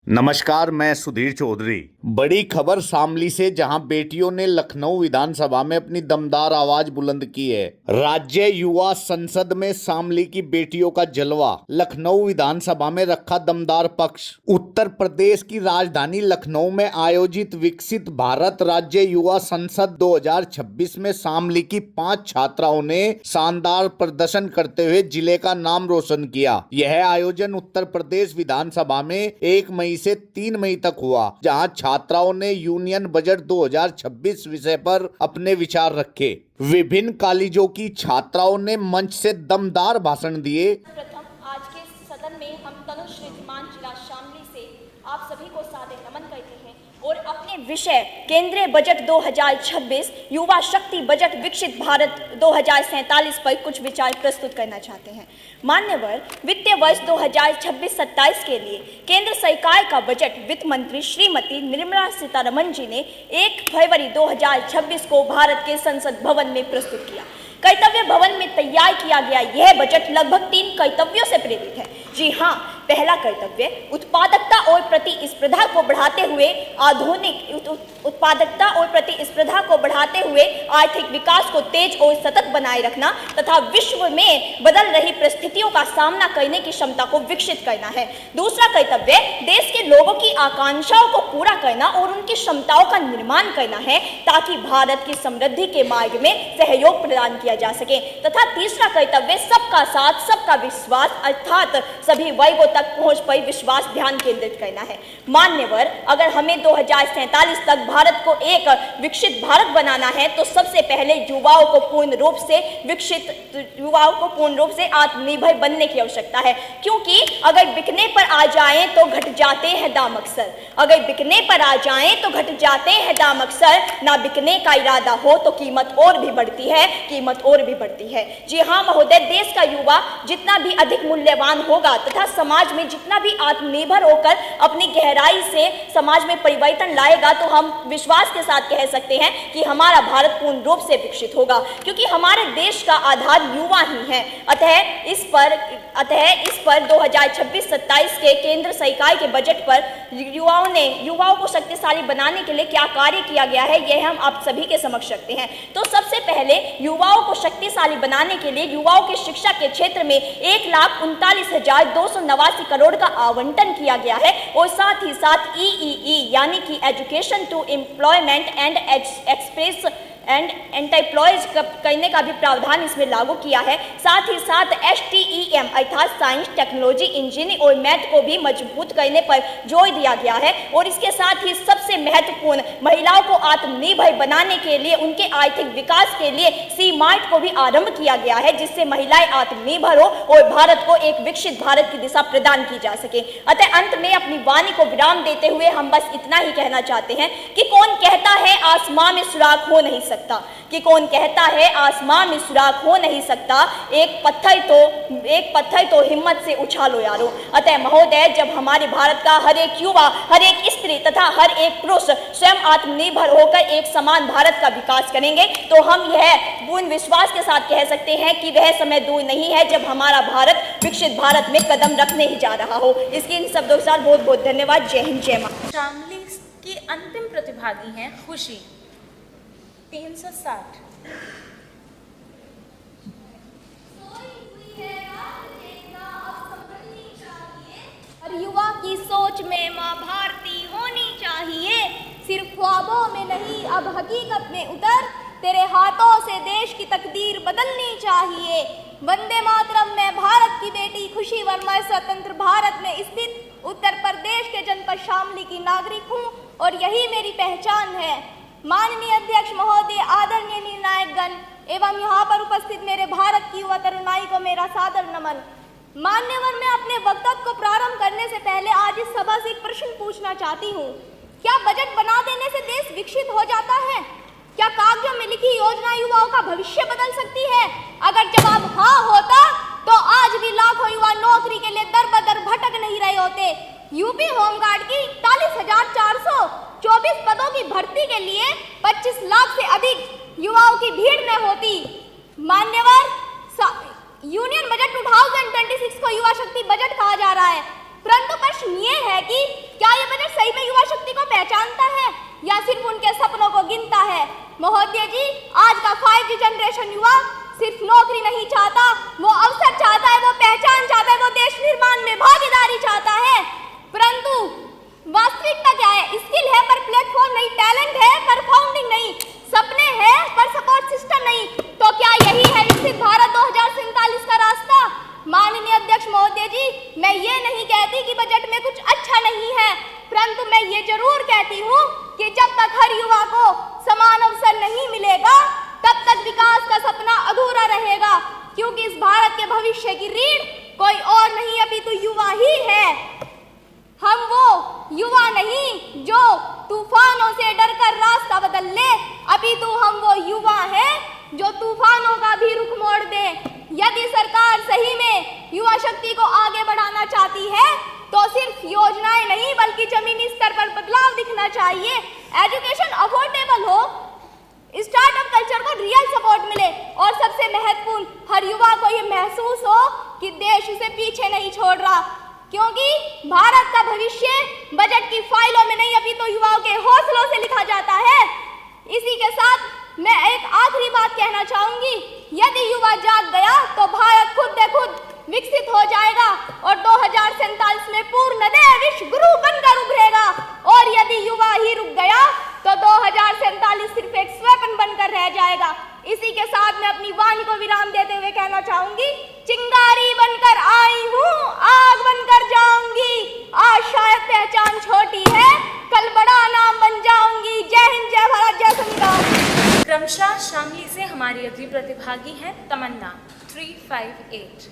नमस्कार, मैं सुधीर चौधरी। बड़ी खबर शामली से, जहां बेटियों ने लखनऊ विधानसभा में अपनी दमदार आवाज बुलंद की है। राज्य युवा संसद में शामली की बेटियों का जलवा, लखनऊ विधानसभा में रखा दमदार पक्ष। उत्तर प्रदेश की राजधानी लखनऊ में आयोजित विकसित भारत राज्य युवा संसद 2026 में शामली की 5 छात्राओं ने शानदार प्रदर्शन करते हुए जिले का नाम रोशन किया। यह आयोजन उत्तर प्रदेश विधानसभा में 1 मई से 3 मई तक हुआ, जहां छात्राओं ने यूनियन बजट 2026 विषय पर अपने विचार रखे। विभिन्न कॉलेजों की छात्राओं ने मंच से दमदार भाषण दिए। प्रथम आज के सदन में हम तनुश्री श्रीमान जिला शामली से आप सभी को सादर नमन करते हैं और अपने विषय केंद्रीय बजट 2026 युवा शक्ति बजट विकसित भारत 2047 पर कुछ विचार प्रस्तुत करना चाहते हैं। मान्यवर, वित्तीय वर्ष 2026-27 के लिए केंद्र सरकार का बजट वित्त मंत्री श्रीमती निर्मला सीतारमण जी ने 1 फरवरी 2026 को भारत के संसद भवन में प्रस्तुत किया। कर्तव्य भवन में तैयार किया गया यह बजट लगभग 3 कर्तव्यों से प्रेरित है। जी हाँ, पहला कर्तव्य उत्पादकता और प्रतिस्पर्धा को बढ़ाते हुए आर्थिक विकास को तेज और सतत बनाए रखना तथा विश्व में बदल रही परिस्थितियों का सामना करने की क्षमता को विकसित करना है। दूसरा कर्तव्य देश के लोगों की आकांक्षाओं को पूरा करना और उनकी क्षमताओं का निर्माण करना है, ताकि भारत की समृद्धि के मार्ग में सहयोग प्रदान किया जा सके। तथा तीसरा कर्तव्य सबका साथ सबका विश्वास अर्थात सभी वर्गों तक पहुंच पर विश्वास ध्यान केंद्रित करना है। मान्यवर, अगर हमें 2047 तक भारत को एक विकसित भारत बनाना है तो सबसे पहले युवाओं को पूर्ण रूप से आत्मनिर्भर बनने की आवश्यकता है, क्योंकि अगर बिकने पर आ जाएं तो घट जाते हैं दाम अक्सर। अगर बिकने पर आ जाएं तो घट जाते हैं दाम अक्सर। ना बिकने का इरादा हो तो कीमत और भी बढ़ती है। जी हाँ महोदय, देश का युवा जितना भी अधिक मूल्यवान होगा तथा समाज में जितना भी आत्मनिर्भर होकर अपनी गहराई से समाज में परिवर्तन लाएगा, तो हम विश्वास के साथ कह सकते हैं कि हमारा भारत पूर्ण रूप से विकसित होगा, क्योंकि हमारे देश का आधार युवा ही है। अतः इस पर 2026-27 के केंद्र सरकार के बजट पर युवाओं को शक्तिशाली बनाने के लिए क्या कार्य किया गया है, यह हम आप सभी के समक्ष रखते हैं। तो सबसे पहले युवाओं को शक्तिशाली बनाने के लिए युवाओं की शिक्षा के क्षेत्र में 1,39,289 करोड़ का आवंटन किया गया है और साथ ही साथ EEE यानी कि education to employment and enterprise करने का भी प्रावधान इसमें लागू किया है। साथ ही साथ STEM अर्थात साइंस, टेक्नोलॉजी, इंजीनियरिंग और मैथ को भी मजबूत करने पर जोर दिया गया है। और इसके साथ ही सबसे महत्वपूर्ण, महिलाओं को आत्मनिर्भर बनाने के लिए, उनके आर्थिक विकास के लिए C-Mart को भी आरंभ किया गया है, जिससे महिलाएं आत्मनिर्भर हो और भारत को एक विकसित भारत की दिशा प्रदान की जा सके। अतः अंत में अपनी वाणी को विराम देते हुए हम बस इतना ही कहना चाहते हैं कि कौन कहता है आसमां में सुराख हो नहीं सकता, आसमां में सुराख हो नहीं सकता, एक पत्थर तो हिम्मत से उछालो यारो। अतः महोदय, जब हमारे भारत का हर एक युवा, हर एक स्त्री तथा हर एक पुरुष स्वयं आत्मनिर्भर होकर एक समान भारत का विकास करेंगे, तो हम यह पूर्ण विश्वास के साथ कह सकते हैं कि वह समय दूर नहीं है जब हमारा भारत विकसित भारत में कदम रखने ही जा रहा हो। इसके इन शब्दों के साथ बहुत बहुत धन्यवाद। जय हिंद, जय मां। शामली की अंतिम प्रतिभागी हैं खुशी 360। हर युवा की सोच में माँ भारती होनी चाहिए, सिर्फ ख्वाबों में नहीं अब हकीकत में उतर, तेरे हाथों से देश की तकदीर बदलनी चाहिए। वंदे मातरम। मैं भारत की बेटी खुशी वर्मा स्वतंत्र भारत में स्थित उत्तर प्रदेश के जनपद शामली की नागरिक हूँ और यही मेरी पहचान है। माननीय अध्यक्ष महोदय, आदरणीय निर्णायकगण एवं यहाँ पर उपस्थित मेरे भारत की युवा तरुणाई को मेरा सादर नमन। मान्यवर, मैं अपने वक्तव्य को प्रारंभ करने से पहले आज इस सभा से एक प्रश्न पूछना चाहती हूँ। क्या बजट बना देने से देश विकसित हो जाता है? क्या कागजों में लिखी योजना युवाओं का भविष्य बदल सकती है? अगर जवाब हाँ होता तो आज भी लाखों युवा नौकरी के लिए दर बदर भटक नहीं रहे होते। यूपी होमगार्ड की 41,424 पदों की भर्ती के लिए 25 लाख से अधिक युवाओं की भीड़ न होती। मान्यवर, यूनियन बजट 2026 को युवा शक्ति बजट कहा जा रहा है, परंतु प्रश्न ये है कि क्या ये या सिर्फ उनके सपनों को गिनता है? महोदय जी, आज का 5G जनरेशन युवा सिर्फ नौकरी नहीं चाहता, वो अवसर चाहता है, वो पहचान चाहता है, वो देश निर्माण में भागीदारी चाहता है। परंतु वास्तविकता क्या है? स्किल है पर प्लेटफॉर्म नहीं, टैलेंट है पर फाउंडिंग नहीं, सपने हैं पर सपोर्ट सिस्टम नहीं। तो क्या यही है विकसित भारत 2047 का रास्ता? माननीय अध्यक्ष महोदय जी, मैं ये नहीं कहती कि बजट में कुछ अच्छा नहीं है, परंतु मैं ये जरूर कहती हूँ कि जब तक हर युवा को समान अवसर नहीं मिलेगा, तब तक विकास का सपना अधूरा रहेगा। क्योंकि इस भारत के भविष्य की रीढ़ कोई और नहीं अपितु युवा ही है। हम वो युवा नहीं जो तूफानों से डरकर रास्ता बदल ले, अपितु हम वो युवा हैं जो तूफानों का भी रुख मोड़ दे। यदि सरकार सही में युवा शक्ति को आगे बढ़ाना चाहती है तो सिर्फ योजनाएं नहीं बल्कि जमीनी स्तर पर बदलाव दिखना चाहिए। एजुकेशन अफोर्डेबल हो, स्टार्टअप कल्चर को रियल सपोर्ट मिले और सबसे महत्वपूर्ण हर युवा को ये महसूस हो कि देश उसे पीछे नहीं छोड़ रहा। क्योंकि भारत का भविष्य बजट की फाइलों में नहीं अभी तो युवाओं के हौसलों से लिखा जाता है। इसी के साथ मैं एक आखिरी बात कहना चाहूंगी, यदि युवा जाग गया तो भारत खुद ब खुद विकसित हो जाएगा और 2047 में पूर्णतः विश्व गुरु बनकर उभरेगा। और यदि युवा ही रुक गया तो 2047 सिर्फ एक स्वप्न बनकर रह जाएगा। इसी के साथ मैं अपनी वाणी को विराम देते हुए कहना चाहूंगी, चिंगारी बनकर आई हूँ, आग बनकर जाऊंगी। आज शायद पहचान छोटी है, कल बड़ा नाम बन जाऊंगी। जय हिंद, जय भारत, जय संविधान। क्रमशः शामली से हमारी अगली प्रतिभागी हैं तमन्ना 358।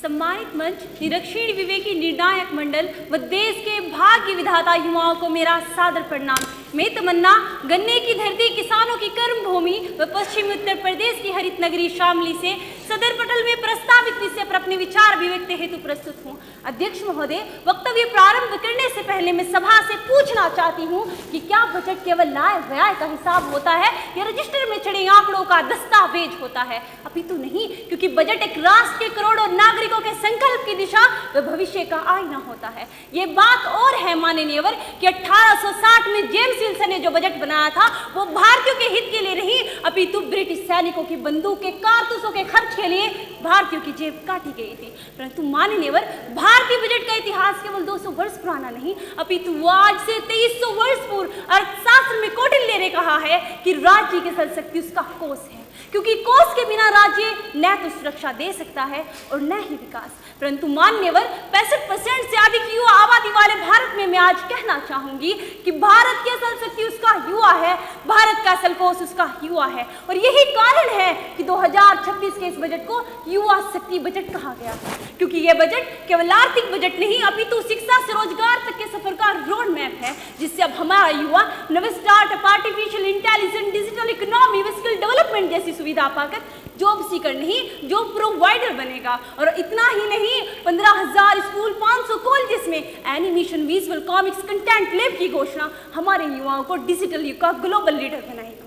सम्मानित मंच, निरक्षीण विवेकी निर्णायक मंडल व देश के भाग्य विधाता युवाओं को मेरा सादर प्रणाम। मैं तमन्ना गन्ने की धरती, किसानों की कर्म भूमि व पश्चिमी उत्तर प्रदेश की हरित नगरी शामली से सदर पटल में प्रस्तावित विषय पर अपने विचार अभिव्यक्ति हेतु प्रस्तुत हूँ। अध्यक्ष महोदय, वक्तव्य प्रारंभ करने से पहले मैं सभा से पूछना चाहती हूँ कि क्या बजट केवल आय व्यय का हिसाब होता है या रजिस्टर में चढ़े आंकड़ों का दस्तावेज होता है? अभी तो नहीं, क्योंकि बजट एक राष्ट्र के करोड़ों नागरिकों के संकल्प की दिशा व भविष्य का आईना होता है। ये बात और है माननीयवर कि 1860 में जेम्स विल्सन ने जो बजट बनाया था वो भारतीयों के हित के लिए नहीं अपितु ब्रिटिश सैनिकों की बंदूक के कारतूसों के खर्च के लिए भारतीयों की जेब काटी गई थी। परंतु माननीयवर, भारतीय बजट का इतिहास केवल 200 वर्ष पुराना नहीं अपितु वो आज से 2300 वर्ष पूर्व अर्थशास्त्र में कौटिल्य ने कहा है कि राज्य की सल शक्ति उसका कोष है, क्योंकि कोष के बिना राज्य न तो सुरक्षा दे सकता है और न ही विकास। परंतु मान्यवर, 65% से अधिक युवा आबादी वाले भारत में मैं आज कहना चाहूंगी कि भारत की असल शक्ति उसका युवा है, भारत का असल कोष उसका युवा है। और यही कारण है कि 2026 के इस बजट को युवा शक्ति बजट कहा गया है, क्योंकि यह बजट केवल आर्थिक बजट नहीं अपितु शिक्षा से रोजगार तक के सफर का रोड मैप है, जिससे अब हमारा युवा नव startup, artificial intelligence, digital economy व स्किल डेवलपमेंट जैसी सुविधा पाकर जॉब सीकर नहीं जॉब प्रोवाइडर बनेगा। और इतना ही नहीं, 15,000 स्कूल, 500 कॉलेजेस में animation, visual, comics, content lab की घोषणा हमारे युवाओं को डिजिटल युग का ग्लोबल लीडर बनाएगी।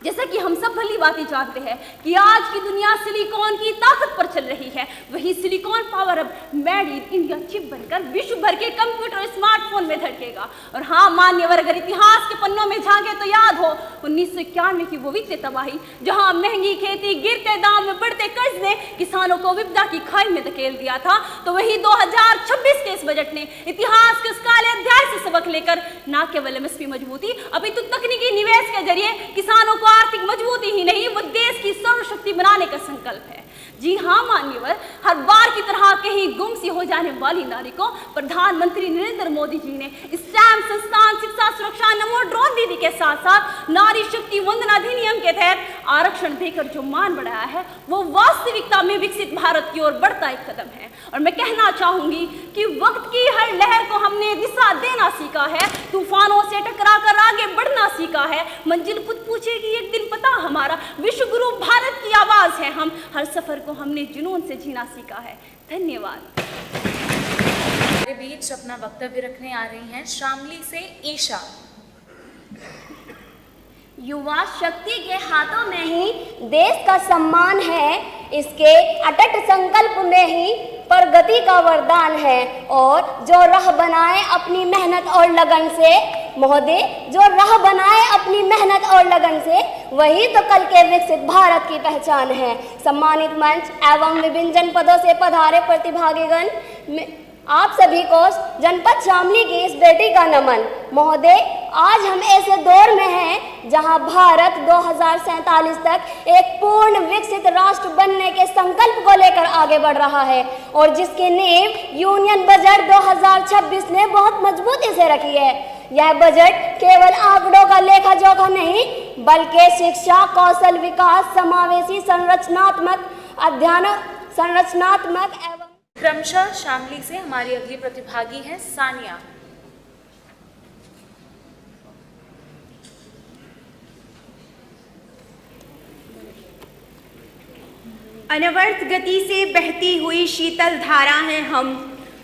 जैसा कि हम सब भली बातें जानते हैं कि आज की दुनिया सिलिकॉन की ताकत पर चल रही है, वही सिलिकॉन पावर अब मेड इन इंडिया चिप बनकर विश्व भर के कंप्यूटर, स्मार्टफोन में धड़केगा। और हाँ मान्यवर, अगर इतिहास के पन्नों में झांके तो याद हो 1991 की वो वित्तीय तबाही, जहां महंगी खेती, गिरते दाम में बढ़ते कर्ज ने किसानों को विपदा की खाई में धकेल दिया था। तो वही 2026 के इस बजट ने इतिहास के उस काले अध्याय से सबक लेकर न केवल एमएसपी मजबूती अपितु तकनीकी निवेश के जरिए किसानों को आर्थिक मजबूती ही नहीं, वो देश की सर्वशक्ति बनाने का संकल्प है। जी हाँ मान्यवर, हर बार की तरह कहीं गुम सी हो जाने वाली नारी को प्रधानमंत्री नरेंद्र मोदी जी ने स्टैम्प संस्थान, शिक्षा सुरक्षा, नमो ड्रोन दीदी के साथ साथ नारी शक्ति वंदना अधिनियम के तहत आरक्षण देकर जो मान बढ़ाया है, वो वास्तविकता में विकसित भारत की ओर बढ़ता एक कदम है। और मैं कहना चाहूंगी कि वक्त की हर लहर को हमने दिशा देना सीखा है, तूफानों से टकरा कर आगे बढ़ना सीखा है। मंजिल खुद पूछेगी एक दिन पता हमारा, विश्व गुरु भारत की आवाज है हम, हर सफर को हमने जुनून से जीना सीखा है। धन्यवाद। हमारे बीच अपना वक्तव्य रखने आ रही हैं शामली से ईशा। युवा शक्ति के हाथों में ही देश का सम्मान है, इसके अटट संकल्प में ही प्रगति का वरदान है। और जो राह बनाए अपनी मेहनत और लगन से, महोदय, जो राह बनाए अपनी मेहनत और लगन से, वही तो कल के विकसित भारत की पहचान है। सम्मानित मंच एवं विभिन्न जनपदों से पधारे प्रतिभागीगण, आप सभी को जनपद शामली की इस बेटी का नमन। महोदय, आज हम ऐसे दौर में हैं जहां भारत 2047 तक एक पूर्ण विकसित राष्ट्र बनने के संकल्प को लेकर आगे बढ़ रहा है और जिसकी नींव यूनियन बजट 2026 ने बहुत मजबूती से रखी है। यह बजट केवल आंकड़ों का लेखा जोखा नहीं, बल्कि शिक्षा, कौशल विकास, समावेशी, संरचनात्मक एवं क्रमशः शामली से हमारी अगली प्रतिभागी हैं सानिया। अनवरत गति से बहती हुई शीतल धारा हैं हम,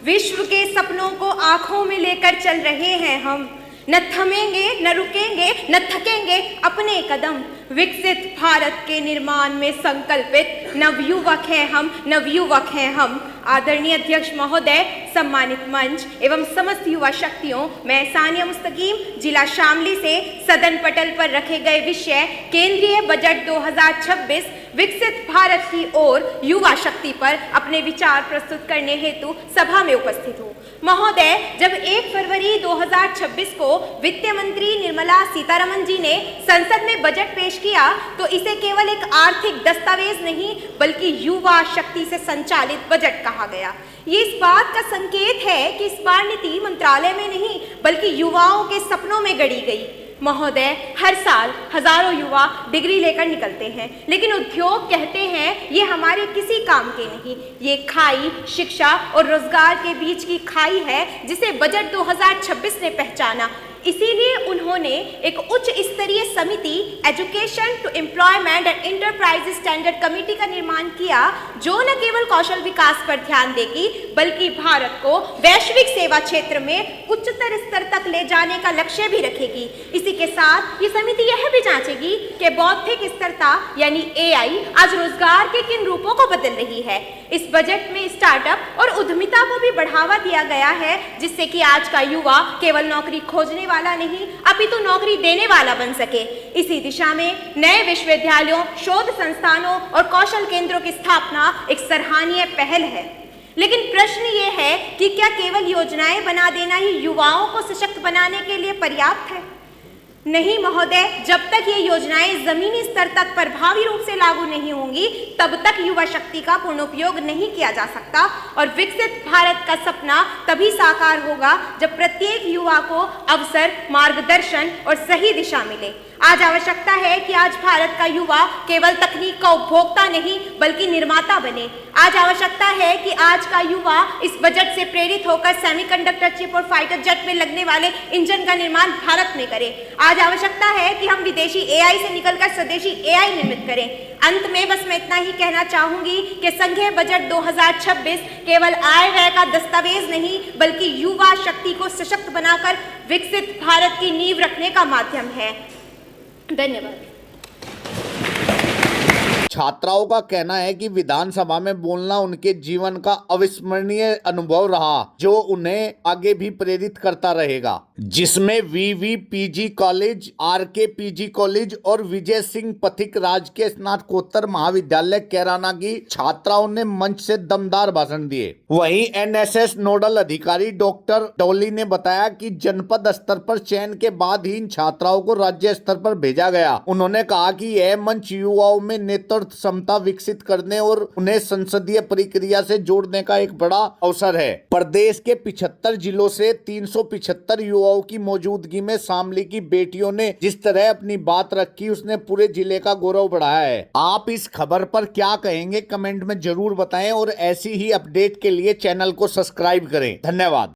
विश्व के सपनों को आंखों में लेकर चल रहे हैं हम। न थमेंगे, न रुकेंगे, न थकेंगे अपने कदम, विकसित भारत के निर्माण में संकल्पित नवयुवक हैं हम, नवयुवक हैं हम। आदरणीय अध्यक्ष महोदय, सम्मानित मंच एवं समस्त युवा शक्तियों, मैं सानिया मुस्तकीम जिला शामली से सदन पटल पर रखे गए विषय केंद्रीय बजट 2026 विकसित भारत की ओर युवा शक्ति पर अपने विचार प्रस्तुत करने हेतु सभा में उपस्थित हूँ। महोदय, जब 1 फरवरी 2026 को वित्त मंत्री निर्मला सीतारमण जी ने संसद में बजट पेश किया तो इसे केवल एक आर्थिक दस्तावेज नहीं बल्कि युवा शक्ति से संचालित बजट कहा गया। ये इस बात का संकेत है कि इस बार नीति मंत्रालय में नहीं बल्कि युवाओं के सपनों में गढ़ी गई। महोदय, हर साल हजारों युवा डिग्री लेकर निकलते हैं, लेकिन उद्योग कहते हैं ये हमारे किसी काम के नहीं। ये खाई शिक्षा और रोजगार के बीच की खाई है जिसे बजट 2026 ने पहचाना। इसीलिए उन्होंने एक उच्च स्तरीय समिति education to employment and enterprise standard committee का निर्माण किया, जो न केवल कौशल विकास पर ध्यान देगी बल्कि भारत को वैश्विक सेवा क्षेत्र में उच्चतर स्तर तक ले जाने का लक्ष्य भी रखेगी। इसी के साथ ये समिति यह भी जांचेगी कि बौद्धिक स्थिरता यानी AI आज रोजगार के किन रूपों को बदल रही है। इस बजट में स्टार्टअप और उद्यमिता को भी बढ़ावा दिया गया है, जिससे कि आज का युवा केवल नौकरी खोजने वाला नहीं अपितु नौकरी देने वाला बन सके। इसी दिशा में नए विश्वविद्यालयों, शोध संस्थानों और कौशल केंद्रों की स्थापना एक सराहनीय पहल है। लेकिन प्रश्न ये है कि क्या केवल योजनाएं बना देना ही युवाओं को सशक्त बनाने के लिए पर्याप्त है? नहीं महोदय, जब तक ये योजनाएं जमीनी स्तर तक प्रभावी रूप से लागू नहीं होंगी तब तक युवा शक्ति का पूर्ण उपयोग नहीं किया जा सकता और विकसित भारत का सपना तभी साकार होगा जब प्रत्येक युवा को अवसर, मार्गदर्शन और सही दिशा मिले। आज आवश्यकता है कि आज भारत का युवा केवल तकनीक का उपभोक्ता नहीं बल्कि निर्माता बने। आज आवश्यकता है कि आज का युवा इस बजट से प्रेरित होकर सेमीकंडक्टर चिप और फाइटर जेट में लगने वाले इंजन का निर्माण भारत में करे। आज आवश्यकता है कि हम विदेशी AI से निकलकर स्वदेशी AI निर्मित करें। अंत में बस मैं इतना ही कहना चाहूंगी कि संघीय बजट 2026 केवल आय व्यय का दस्तावेज नहीं बल्कि युवा शक्ति को सशक्त बनाकर विकसित भारत की नींव रखने का माध्यम है। धन्यवाद। छात्राओं का कहना है कि विधानसभा में बोलना उनके जीवन का अविस्मरणीय अनुभव रहा, जो उन्हें आगे भी प्रेरित करता रहेगा, जिसमें VVPG college, RK PG college और विजय सिंह पथिक राजकीय स्नातकोत्तर महाविद्यालय कैराना की छात्राओं ने मंच से दमदार भाषण दिए। वहीं NSS नोडल अधिकारी डॉक्टर डॉली ने बताया कि जनपद स्तर पर चयन के बाद ही इन छात्राओं को राज्य स्तर पर भेजा गया। उन्होंने कहा कि यह मंच युवाओं में नेतृत्व क्षमता विकसित करने और उन्हें संसदीय प्रक्रिया से जोड़ने का एक बड़ा अवसर है। प्रदेश के 75 जिलों से 375 युवाओं की मौजूदगी में शामली की बेटियों ने जिस तरह अपनी बात रखी, उसने पूरे जिले का गौरव बढ़ाया है। आप इस खबर पर क्या कहेंगे कमेंट में जरूर बताएं और ऐसी ही अपडेट के लिए चैनल को सब्सक्राइब करें। धन्यवाद।